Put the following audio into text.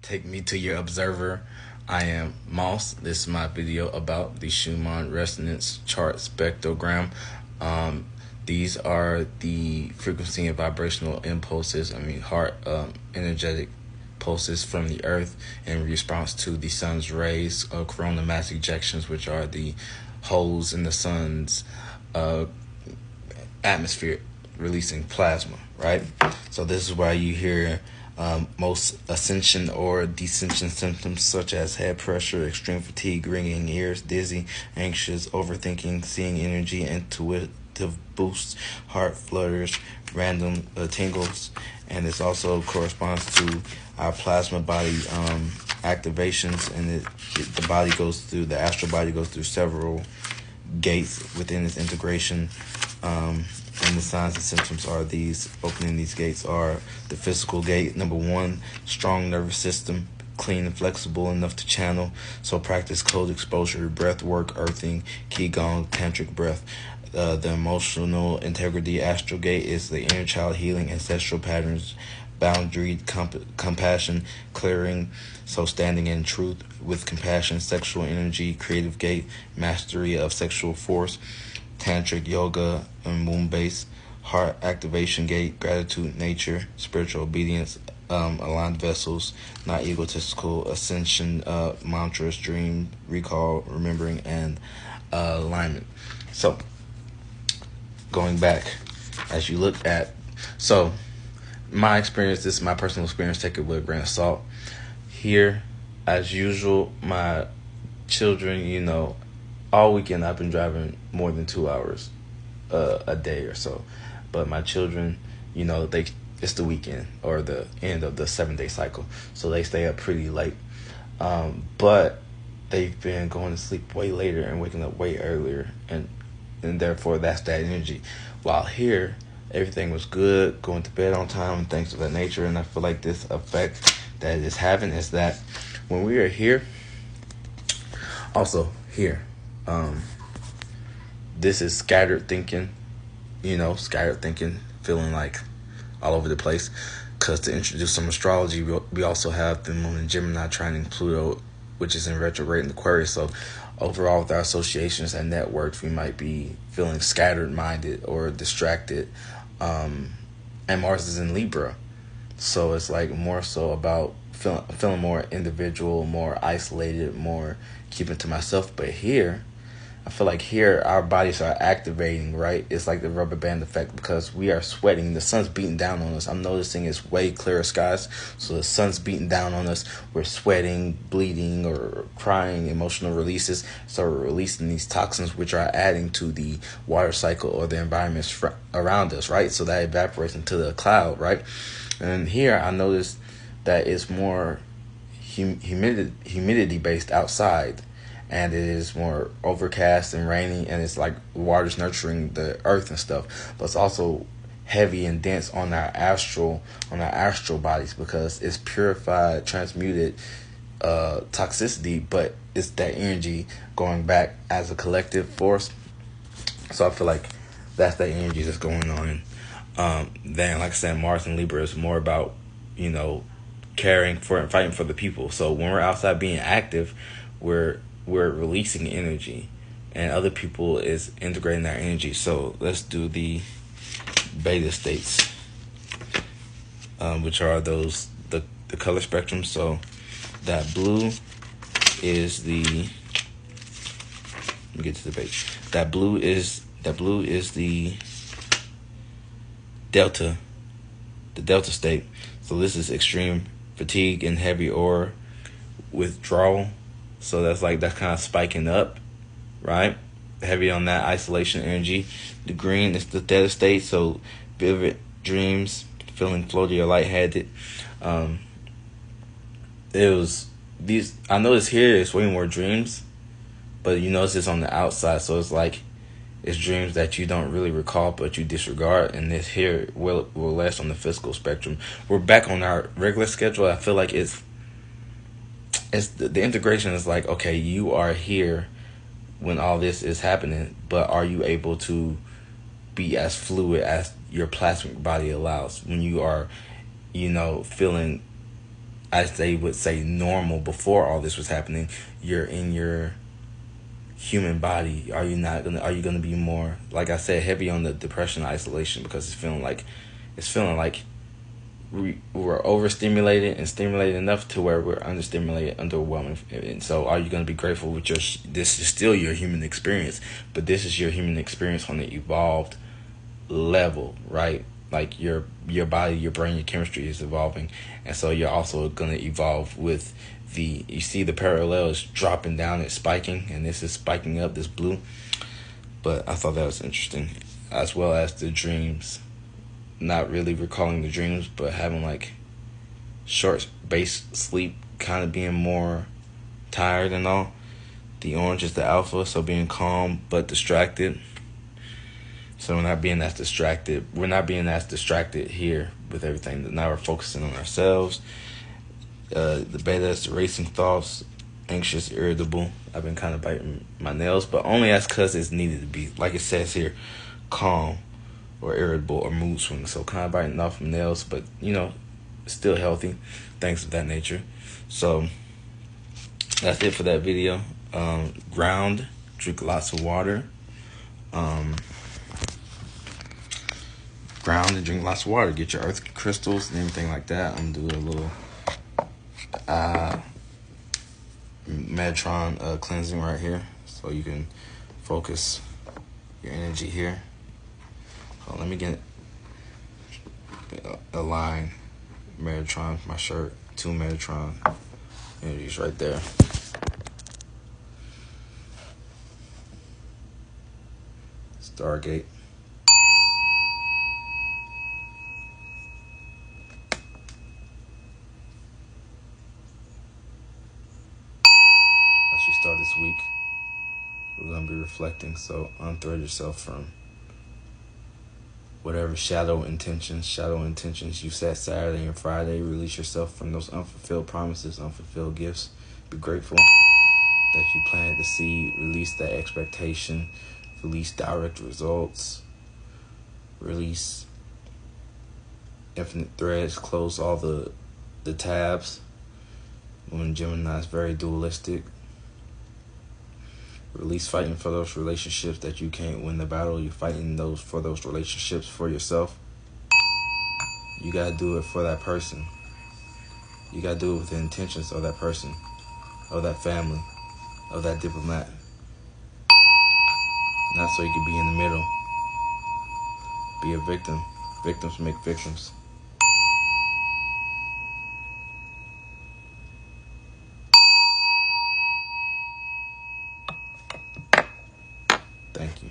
Take me to your observer. I am Moss. This is my video about the Schumann resonance chart spectrogram. Um, these are the frequency and vibrational impulses, heart energetic pulses from the earth in response to the sun's rays, coronal mass ejections, which are the holes in the sun's uh, atmosphere releasing plasma, right? So this is why you hear most ascension or descension symptoms such as head pressure, extreme fatigue, ringing ears, dizzy, anxious, overthinking, seeing energy, intuitive boosts, heart flutters, random tingles, and this also corresponds to our plasma body activations, and the astral body goes through several gates within its integration. And the signs and symptoms are these. Opening these gates are the physical gate. Number 1, strong nervous system, clean and flexible enough to channel. So practice cold exposure, breath work, earthing, qigong, tantric breath. The emotional integrity astral gate is the inner child healing, ancestral patterns, boundary, compassion, clearing. So standing in truth with compassion, sexual energy, creative gate, mastery of sexual force, tantric yoga and womb base, heart activation gate, gratitude, nature, spiritual obedience, aligned vessels, not egotistical, ascension, mantras, dream, recall, remembering, and alignment. So going back, as you look at, so my experience, this is my personal experience, take it with a grain of salt. Here, as usual, my children, all weekend I've been driving more than 2 hours a day or so. But my children, it's the weekend or the end of the 7-day cycle, so they stay up pretty late. But they've been going to sleep way later and waking up way earlier, and therefore that's that energy. While here, everything was good, going to bed on time and things of that nature. And I feel like this effect that it is having is that when we are here, also here, this is scattered thinking, feeling like all over the place. Because to introduce some astrology, we also have the moon in Gemini trining Pluto, which is in retrograde in Aquarius. So overall, with our associations and networks, we might be feeling scattered minded or distracted. And Mars is in Libra. So it's like more so about feeling more individual, more isolated, more keeping to myself. But here, I feel like here our bodies are activating, right? It's like the rubber band effect because we are sweating. The sun's beating down on us. I'm noticing it's way clearer skies. So the sun's beating down on us. We're sweating, bleeding, or crying, emotional releases. So we're releasing these toxins, which are adding to the water cycle or the environments around us, right? So that evaporates into the cloud, right? And here I noticed that it's more humidity based outside, and it is more overcast and rainy, and it's like water's nurturing the earth and stuff. But it's also heavy and dense on our astral bodies because it's purified, transmuted toxicity, but it's that energy going back as a collective force. So I feel like that's the energy that's going on. Then, like I said, Mars and Libra is more about, caring for and fighting for the people. So when we're outside being active, we're releasing energy, and other people is integrating that energy. So let's do the beta states, which are those the color spectrum. So that blue is the. Let me get to the page. That blue is the delta state. So this is extreme fatigue and heavy or withdrawal. So that's kind of spiking up, right? Heavy on that isolation energy. The green is the theta state. So vivid dreams, feeling floaty or lightheaded. I noticed here it's way more dreams, but you notice it's on the outside. So it's like it's dreams that you don't really recall, but you disregard. And this here will last on the physical spectrum. We're back on our regular schedule. I feel like it's the integration is like, okay, you are here when all this is happening, but are you able to be as fluid as your plasmic body allows when you are, feeling as they would say, normal before all this was happening. You're in your human body. Are you gonna be more, like I said, heavy on the depression, isolation, because it's feeling like we're overstimulated and stimulated enough to where we're understimulated, underwhelming. And so are you going to be grateful with this is still your human experience, but this is your human experience on the evolved level, right? Like your body, your brain, your chemistry is evolving, and so you're also going to evolve with you see the parallel is dropping down, it's spiking, and this is spiking up, this blue. But I thought that was interesting, as well as the dreams. Not really recalling the dreams, but having like short base sleep, kind of being more tired and all. The orange is the alpha, so being calm but distracted. So we're not being as distracted. We're not being as distracted here with everything. Now we're focusing on ourselves. The beta is the racing thoughts, anxious, irritable. I've been kind of biting my nails, but only as because it's needed to be. Like it says here, calm or irritable or mood swings. So kind of biting off my nails, but still healthy, things of that nature. So that's it for that video. Ground, drink lots of water. Ground and drink lots of water. Get your earth crystals and everything like that. I'm gonna do a little Medtron cleansing right here, so you can focus your energy here. So let me get a line. Metatron, my shirt, 2 Metatron energies right there. Stargate. As we start this week, we're going to be reflecting, so unthread yourself from whatever shadow intentions you set Saturday and Friday. Release yourself from those unfulfilled promises, unfulfilled gifts. Be grateful that you planted the seed. Release that expectation. Release direct results. Release infinite threads. Close all the tabs. When Gemini is very dualistic. Release fighting for those relationships that you can't win the battle. You're fighting for those relationships for yourself. You gotta do it for that person. You gotta do it with the intentions of that person, of that family, of that diplomat. Not so you can be in the middle. Be a victim. Victims make victims. Thank you.